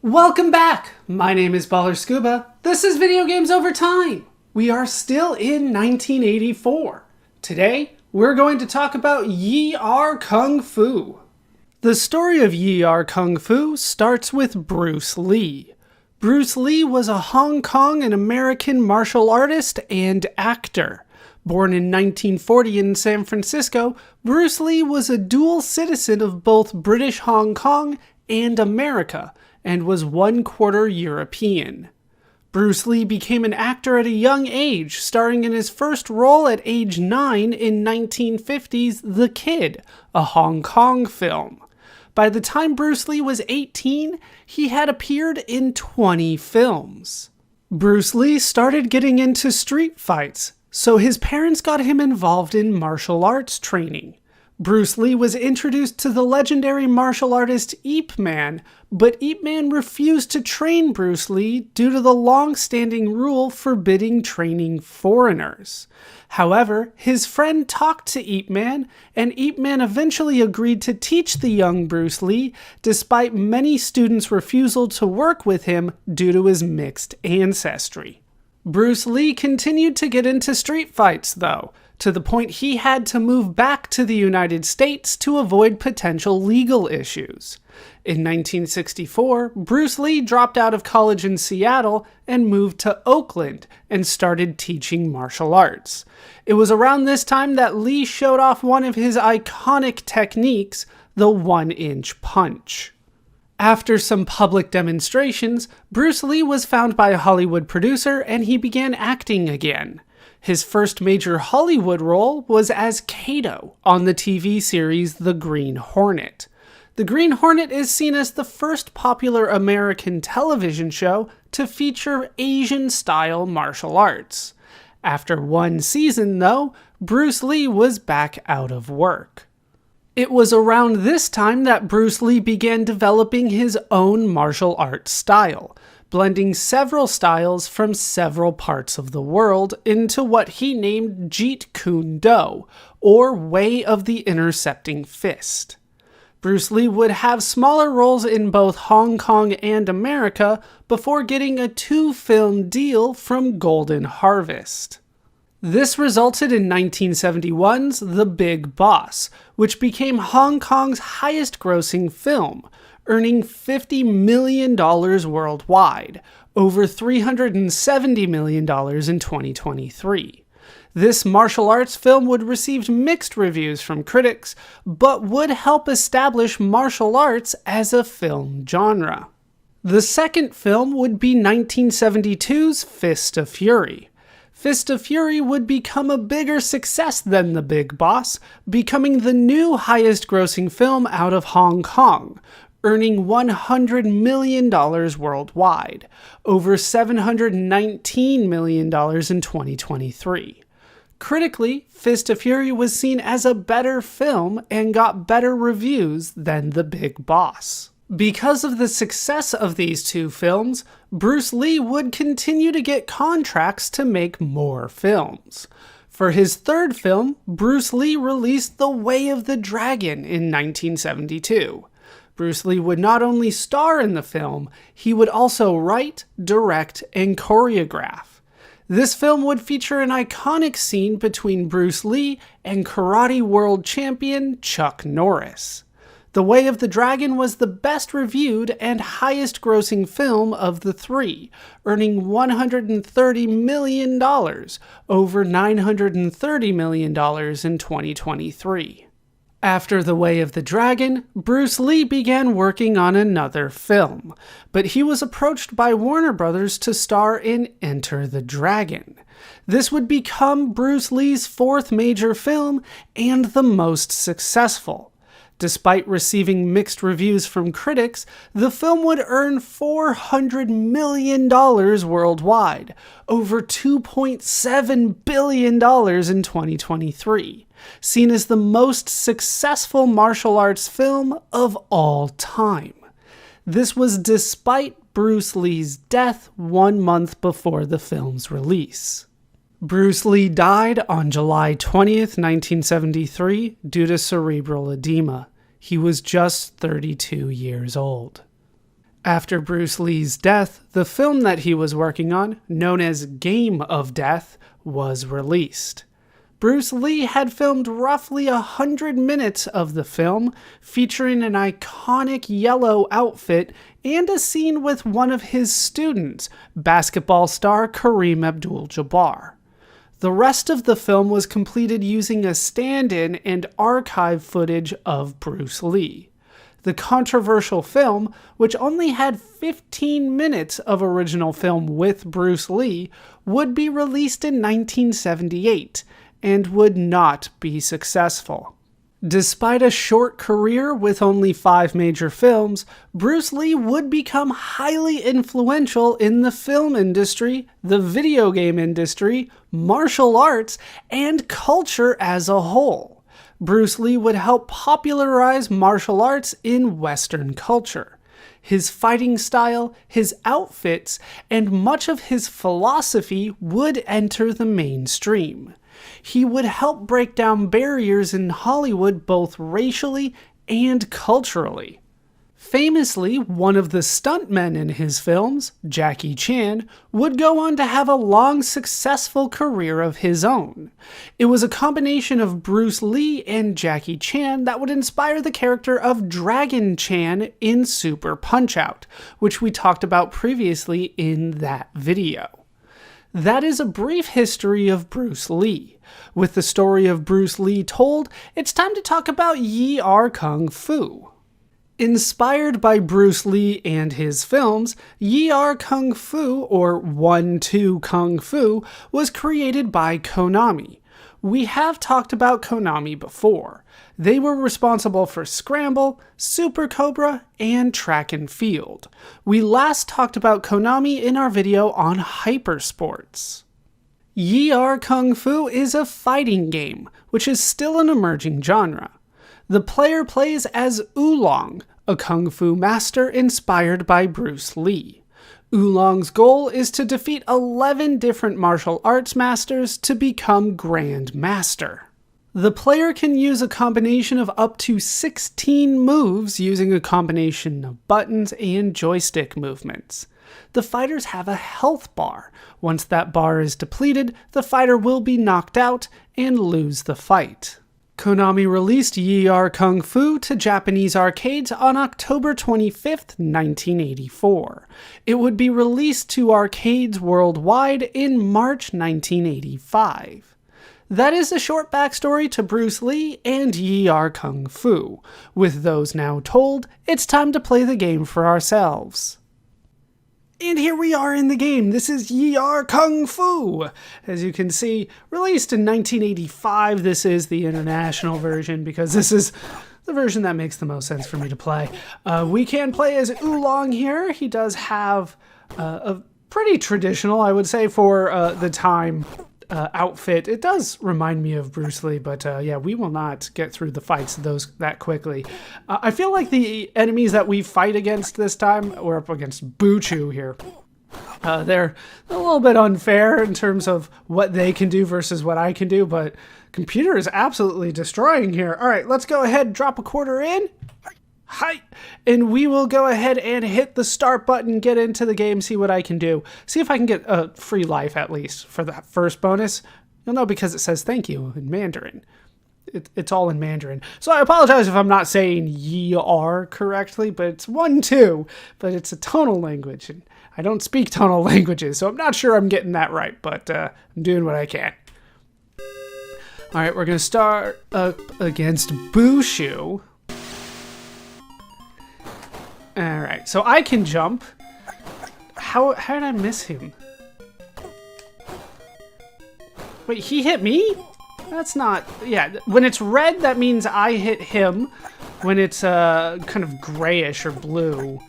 Welcome back! My name is Baller Scuba. This is Video Games Over Time. We are still in 1984. Today, we're going to talk about Yie Ar Kung Fu. The story of Yie Ar Kung Fu starts with Bruce Lee. Bruce Lee was a Hong Kong and American martial artist and actor. Born in 1940 in San Francisco, Bruce Lee was a dual citizen of both British Hong Kong and America, and was 1/4 European. Bruce Lee became an actor at a young age, starring in his first role at age 9 in 1950's The Kid, a Hong Kong film. By the time Bruce Lee was 18, he had appeared in 20 films. Bruce Lee started getting into street fights, so his parents got him involved in martial arts training. Bruce Lee was introduced to the legendary martial artist Ip Man, but Ip Man refused to train Bruce Lee due to the long-standing rule forbidding training foreigners. However, his friend talked to Ip Man, and Ip Man eventually agreed to teach the young Bruce Lee, despite many students' refusal to work with him due to his mixed ancestry. Bruce Lee continued to get into street fights, though, to the point he had to move back to the United States to avoid potential legal issues. In 1964, Bruce Lee dropped out of college in Seattle and moved to Oakland and started teaching martial arts. It was around this time that Lee showed off one of his iconic techniques, the one-inch punch. After some public demonstrations, Bruce Lee was found by a Hollywood producer and he began acting again. His first major Hollywood role was as Kato on the TV series The Green Hornet. The Green Hornet is seen as the first popular American television show to feature Asian-style martial arts. After one season, though, Bruce Lee was back out of work. It was around this time that Bruce Lee began developing his own martial arts style, blending several styles from several parts of the world into what he named Jeet Kune Do, or Way of the Intercepting Fist. Bruce Lee would have smaller roles in both Hong Kong and America before getting a 2-film deal from Golden Harvest. This resulted in 1971's The Big Boss, which became Hong Kong's highest-grossing film, earning $50 million worldwide, over $370 million in 2023. This martial arts film would receive mixed reviews from critics, but would help establish martial arts as a film genre. The second film would be 1972's Fist of Fury. Fist of Fury would become a bigger success than The Big Boss, becoming the new highest-grossing film out of Hong Kong, earning $100 million worldwide, over $719 million in 2023. Critically, Fist of Fury was seen as a better film and got better reviews than The Big Boss. Because of the success of these two films, Bruce Lee would continue to get contracts to make more films. For his third film, Bruce Lee released The Way of the Dragon in 1972. Bruce Lee would not only star in the film, he would also write, direct, and choreograph. This film would feature an iconic scene between Bruce Lee and karate world champion Chuck Norris. The Way of the Dragon was the best reviewed and highest grossing film of the three, earning $130 million, over $930 million in 2023. After The Way of the Dragon, Bruce Lee began working on another film, but he was approached by Warner Brothers to star in Enter the Dragon. This would become Bruce Lee's fourth major film and the most successful. Despite receiving mixed reviews from critics, the film would earn $400 million worldwide, over $2.7 billion in 2023, seen as the most successful martial arts film of all time. This was despite Bruce Lee's death 1 month before the film's release. Bruce Lee died on July 20th, 1973, due to cerebral edema. He was just 32 years old. After Bruce Lee's death, the film that he was working on, known as Game of Death, was released. Bruce Lee had filmed roughly 100 minutes of the film, featuring an iconic yellow outfit and a scene with one of his students, basketball star Kareem Abdul-Jabbar. The rest of the film was completed using a stand-in and archive footage of Bruce Lee. The controversial film, which only had 15 minutes of original film with Bruce Lee, would be released in 1978 and would not be successful. Despite a short career with only 5 major films, Bruce Lee would become highly influential in the film industry, the video game industry, martial arts, and culture as a whole. Bruce Lee would help popularize martial arts in Western culture. His fighting style, his outfits, and much of his philosophy would enter the mainstream. He would help break down barriers in Hollywood both racially and culturally. Famously, one of the stuntmen in his films, Jackie Chan, would go on to have a long, successful career of his own. It was a combination of Bruce Lee and Jackie Chan that would inspire the character of Dragon Chan in Super Punch-Out, which we talked about previously in that video. That is a brief history of Bruce Lee. With the story of Bruce Lee told, it's time to talk about Yi Ar Kung Fu. Inspired by Bruce Lee and his films, Yi Ar Kung Fu, or 1-2 Kung Fu, was created by Konami. We have talked about Konami before. They were responsible for Scramble, Super Cobra, and Track and Field. We last talked about Konami in our video on Hypersports. Yi Ar Kung Fu is a fighting game, which is still an emerging genre. The player plays as Oolong, a kung fu master inspired by Bruce Lee. Oolong's goal is to defeat 11 different martial arts masters to become Grand Master. The player can use a combination of up to 16 moves using a combination of buttons and joystick movements. The fighters have a health bar. Once that bar is depleted, the fighter will be knocked out and lose the fight. Konami released Yi Ar Kung Fu to Japanese arcades on October 25, 1984. It would be released to arcades worldwide in March 1985. That is a short backstory to Bruce Lee and Yi Ar Kung Fu. With those now told, it's time to play the game for ourselves. And here we are in the game. This is Yi Ar Kung Fu. As you can see, released in 1985. This is the international version because this is the version that makes the most sense for me to play. We can play as Oolong here. He does have a pretty traditional, I would say, for the time outfit. It does remind me of Bruce Lee, but yeah, we will not get through the fights that quickly. I feel like the enemies that we fight against this time, we're up against Buchu here. They're a little bit unfair in terms of what they can do versus what I can do, but computer is absolutely destroying here. All right, let's go ahead, drop a quarter in. Hi, and we will go ahead and hit the start button, get into the game, see what I can do. See if I can get a free life at least for the first bonus. You'll know because it says thank you in Mandarin. It's all in Mandarin. So I apologize if I'm not saying Yi Ar correctly, but it's 1-2, but it's a tonal language, and I don't speak tonal languages, so I'm not sure I'm getting that right, but I'm doing what I can. All right, we're going to start against Bushu. Alright, so I can jump. How did I miss him? Wait, he hit me? That's not... Yeah, when it's red, that means I hit him. When it's kind of grayish or blue,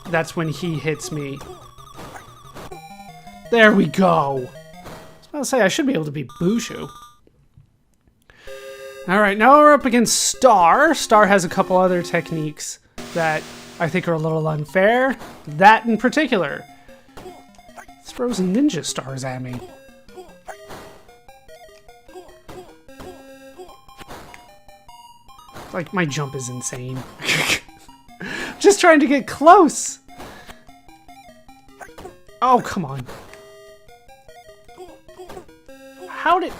that's when he hits me. There we go. I was about to say, I should be able to beat Bushu. Alright, now we're up against Star. Star has a couple other techniques that I think are a little unfair. That in particular. Throws ninja stars at me. Like, my jump is insane. was trying to get close. Oh, come on. How did...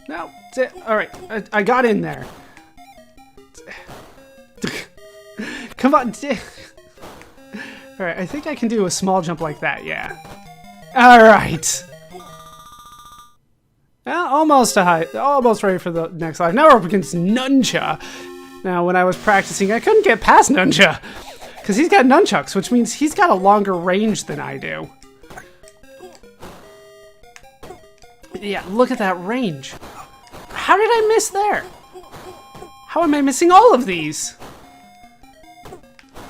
No. Alright, I got in there. Come on. Alright, I think I can do a small jump like that, yeah. Alright. Almost ready for the next life. Now we're up against Nuncha. Now, when I was practicing, I couldn't get past Nuncha. Because he's got nunchucks, which means he's got a longer range than I do. Yeah, look at that range. How did I miss there? How am I missing all of these?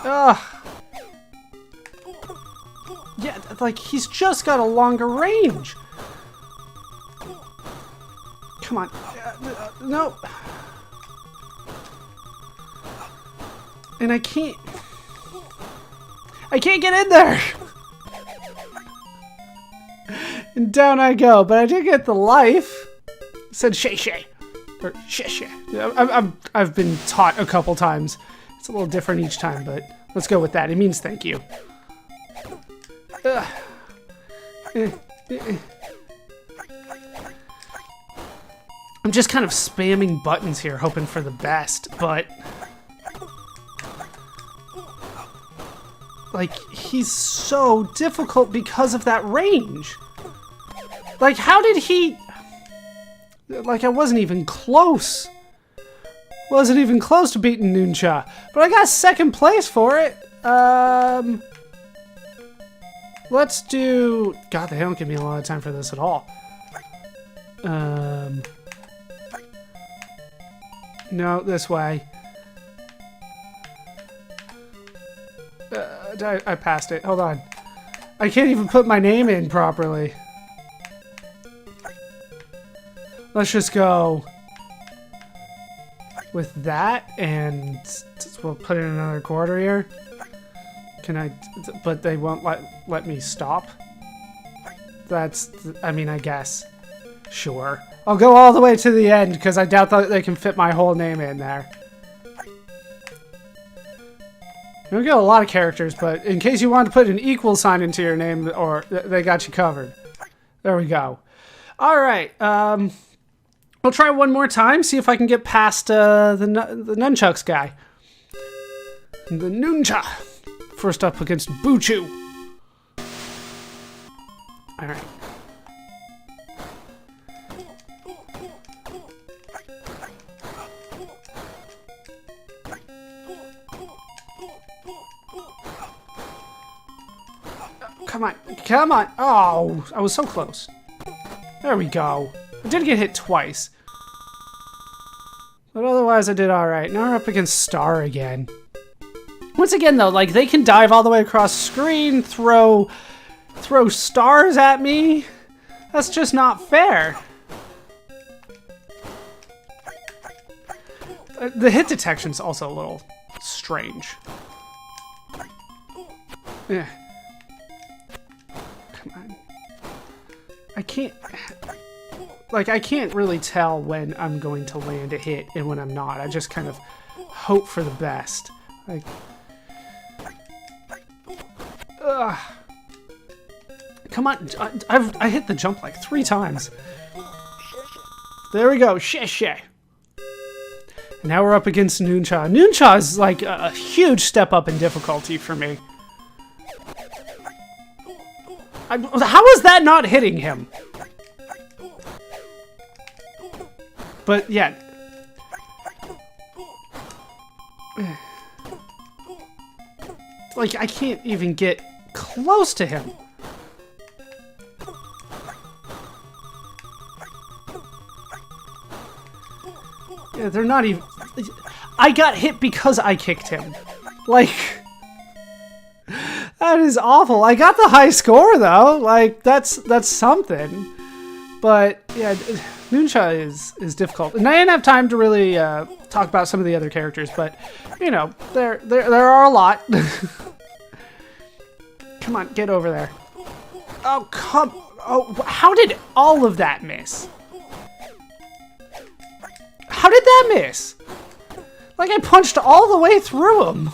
Ugh. Yeah, like, he's just got a longer range. Come on. No. And I can't get in there. And down I go, but I did get the life. It said shay shay. Or shay shay. I've been taught a couple times. It's a little different each time, but let's go with that. It means thank you. I'm just kind of spamming buttons here, hoping for the best, but... Like, he's so difficult because of that range. Like, how did he... Like, I wasn't even close. Wasn't even close to beating Nuncha. But I got second place for it. Let's do... God, they don't give me a lot of time for this at all. No, this way. I passed it. Hold on. I can't even put my name in properly. Let's just go with that, and we'll put in another quarter here. Can I? But they won't let me stop. That's. I mean, I guess. Sure. I'll go all the way to the end because I doubt that they can fit my whole name in there. You don't get a lot of characters, but in case you want to put an equal sign into your name, or they got you covered. There we go. All right. We'll try one more time, see if I can get past the nunchucks guy. The Nuncha. First up against Buchu. All right. Come on, come on. Oh, I was so close. There we go. I did get hit twice. But otherwise I did alright. Now we're up against Star again. Once again though, like, they can dive all the way across the screen, throw stars at me. That's just not fair. The hit detection's also a little strange. Yeah. Come on. I can't really tell when I'm going to land a hit and when I'm not. I just kind of hope for the best. Like, ugh. Come on, I hit the jump like 3 times. There we go, shish. And now we're up against Nuncha. Nuncha is like a huge step up in difficulty for me. How is that not hitting him? But yeah. Like, I can't even get close to him. Yeah, they're not even... I got hit because I kicked him. Like... That is awful. I got the high score, though. Like, that's something. But, yeah, Nuncha is difficult. And I didn't have time to really talk about some of the other characters, but, you know, there are a lot. Come on, get over there. Oh, oh, how did all of that miss? How did that miss? Like, I punched all the way through him.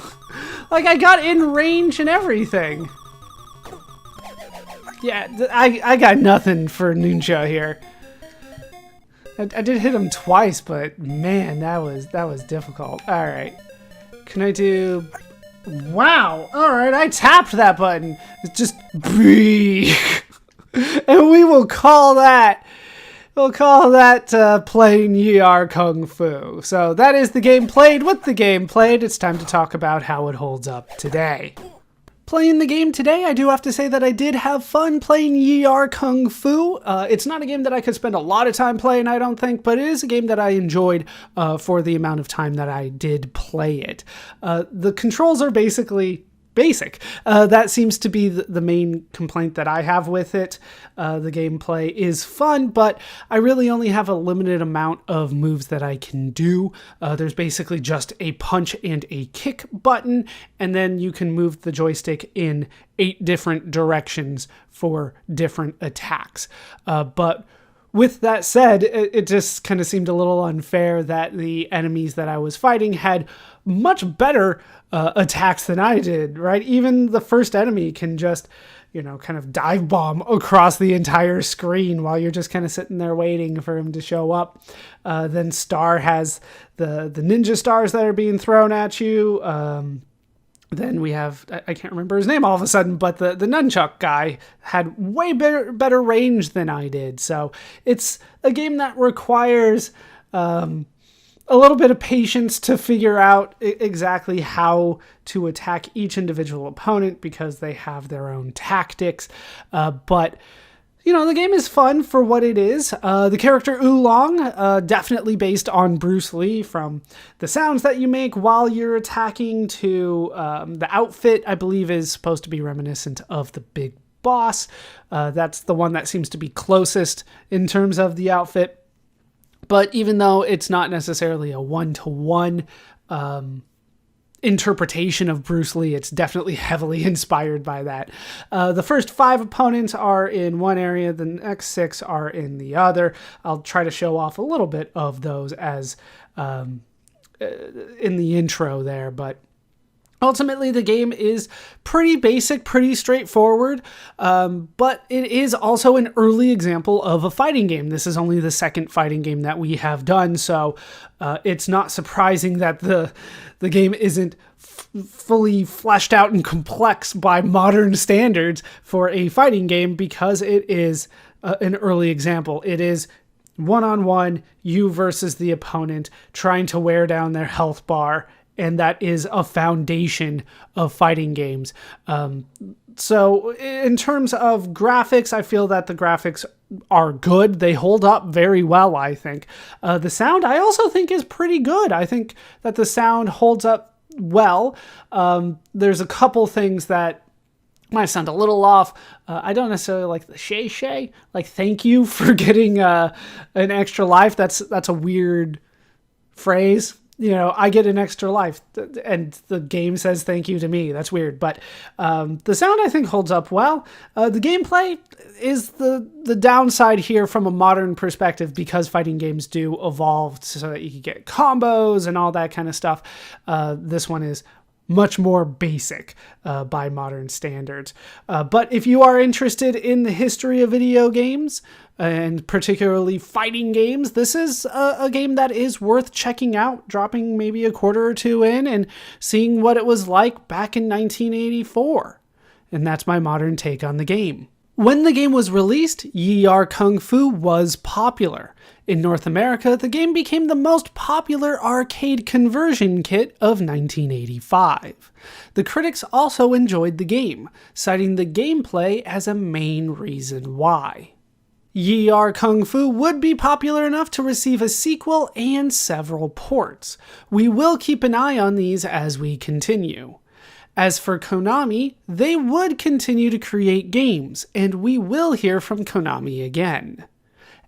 Like, I got in range and everything. Yeah, I got nothing for Nuncha here. I did hit him twice, but man, that was difficult. All right, can I do? Wow. All right, I tapped that button. It's just B, and we will call that. We'll call that playing Yi Kung Fu. So that is the game played with the game played. It's time to talk about how it holds up today. Playing the game today, I do have to say that I did have fun playing Yi Kung Fu. It's not a game that I could spend a lot of time playing, I don't think, but it is a game that I enjoyed for the amount of time that I did play it. The controls are basically basic. That seems to be the main complaint that I have with it. The gameplay is fun, but I really only have a limited amount of moves that I can do. There's basically just a punch and a kick button, and then you can move the joystick in 8 different directions for different attacks. But with that said, it just kind of seemed a little unfair that the enemies that I was fighting had much better attacks than I did, right? Even the first enemy can just, kind of dive bomb across the entire screen while you're just kind of sitting there waiting for him to show up. Then Star has the ninja stars that are being thrown at you. Then we have, I can't remember his name all of a sudden, but the nunchuck guy had way better range than I did. So it's a game that requires a little bit of patience to figure out exactly how to attack each individual opponent because they have their own tactics. But the game is fun for what it is. The character Oolong, definitely based on Bruce Lee, from the sounds that you make while you're attacking to the outfit, I believe, is supposed to be reminiscent of the Big Boss. That's the one that seems to be closest in terms of the outfit. But even though it's not necessarily a one-to-one interpretation of Bruce Lee, it's definitely heavily inspired by that. The first 5 opponents are in one area, the next 6 are in the other. I'll try to show off a little bit of those as in the intro there, but ultimately, the game is pretty basic, pretty straightforward, but it is also an early example of a fighting game. This is only the second fighting game that we have done, so it's not surprising that the game isn't fully fleshed out and complex by modern standards for a fighting game because it is an early example. It is one-on-one, you versus the opponent, trying to wear down their health bar, and that is a foundation of fighting games. So in terms of graphics, I feel that the graphics are good. They hold up very well, I think. The sound, I also think, is pretty good. I think that the sound holds up well. There's a couple things that might sound a little off. I don't necessarily like the shay, like thank you for getting an extra life. That's a weird phrase. I get an extra life and the game says thank you to me. That's weird. But the sound, I think, holds up well. The gameplay is the downside here from a modern perspective because fighting games do evolve so that you can get combos and all that kind of stuff. This one is much more basic by modern standards. But if you are interested in the history of video games, and particularly fighting games, this is a game that is worth checking out, dropping maybe a quarter or two in and seeing what it was like back in 1984. And that's my modern take on the game. When the game was released, Yi Kung Fu was popular. In North America, the game became the most popular arcade conversion kit of 1985. The critics also enjoyed the game, citing the gameplay as a main reason why. Yi Kung Fu would be popular enough to receive a sequel and several ports. We will keep an eye on these as we continue. As for Konami, they would continue to create games, and we will hear from Konami again.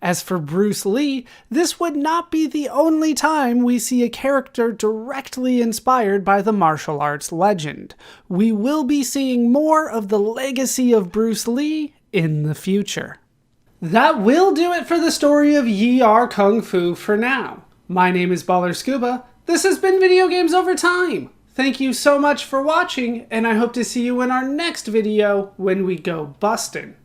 As for Bruce Lee, this would not be the only time we see a character directly inspired by the martial arts legend. We will be seeing more of the legacy of Bruce Lee in the future. That will do it for the story of Yi Kung Fu for now. My name is Baller Scuba. This has been Video Games Over Time. Thank you so much for watching, and I hope to see you in our next video when we go bustin'.